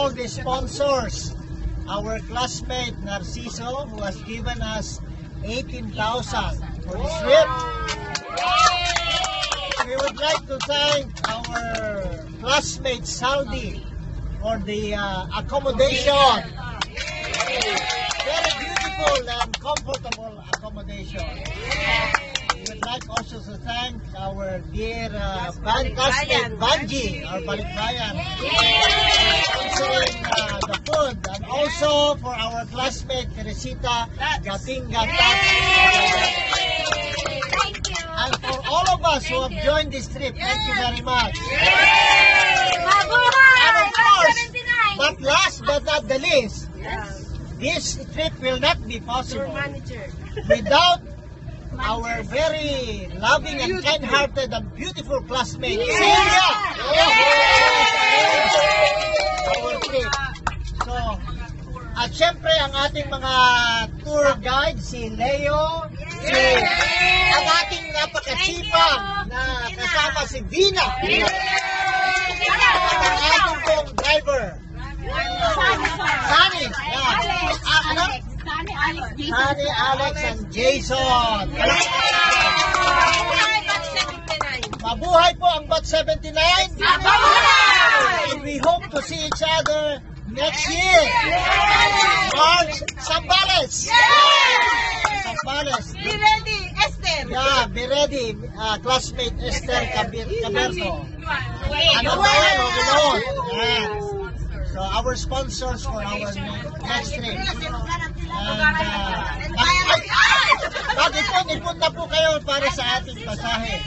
all the sponsors. Our classmate Narciso, who has given us 18,000 for this trip. We would like to thank our classmate Saldi for the accommodation. Very beautiful and comfortable accommodation. We would like also to thank our dear classmate Banji, our Balikbayan, sponsoring the food, and also for our classmate Teresita Gatinga. And for all of us who have joined this trip, thank you very much. And of course, but last but not the least, this trip will not be possible without our very loving and kind-hearted and beautiful classmate, Celia. Our trip. So, at syempre ang ating mga tour guide, si Leo, ang ating napakasipag na kasama si Dina, at ang ating pong driver, Sunny, Sunny, Alex, and Jason. Mabuhay po ang Bat 79! And we hope to see each other next year. March, Zambales! Zambales. Be ready, Esther. Yeah, be ready, classmate Esther Caberto. Ano ba yan? Yes. So our sponsors for our next trip. And ipon na po kayo para sa ating pasahe.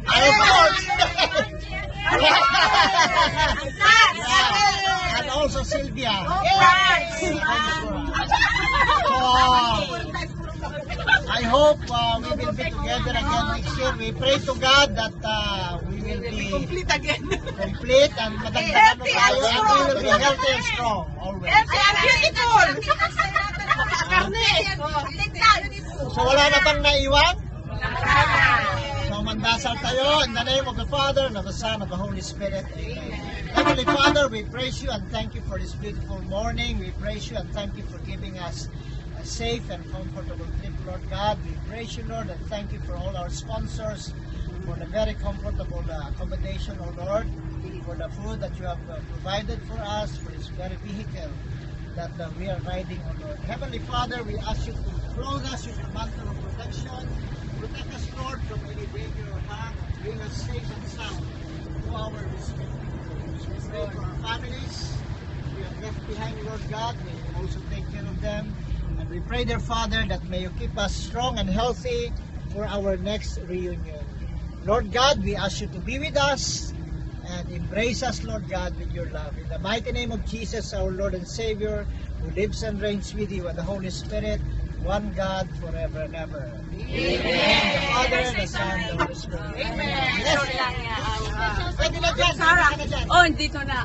And of course, and also Sylvia. I hope we will be together again next year. We pray to God that we will be complete and madagdagan mo tayo, and we will be healthy and strong always. Beautiful! So wala na bang naiwan? So mandasal tayo in the name of the Father, and of the Son, and of the Holy Spirit. Amen. Heavenly Father, we praise you and thank you for this beautiful morning. We praise you and thank you for giving us a safe and comfortable trip, Lord God. We praise you, Lord, and thank you for all our sponsors, for the very comfortable accommodation, O Lord, for the food that you have provided for us, for this very vehicle that we are riding, O Lord. Heavenly Father, we ask you to clothe us with your mantle of protection. Protect us, Lord, from any danger or harm, and bring us safe and sound to our respective homes. We pray for our families we have left behind, Lord God. May you also take care of them. And we pray, dear Father, that may you keep us strong and healthy for our next reunion. Lord God, we ask you to be with us and embrace us, Lord God, with your love. In the mighty name of Jesus, our Lord and Savior, who lives and reigns with you and the Holy Spirit, one God, forever and ever. Amen. The Father, the Son, and the Holy Spirit. Amen. Yes. Pwede na dyan. Oh, dito na.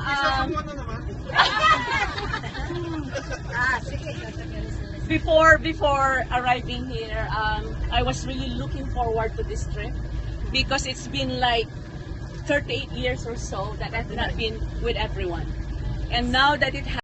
Before arriving here, I was really looking forward to this trip because it's been like 38 years or so that I've not been with everyone. And now that it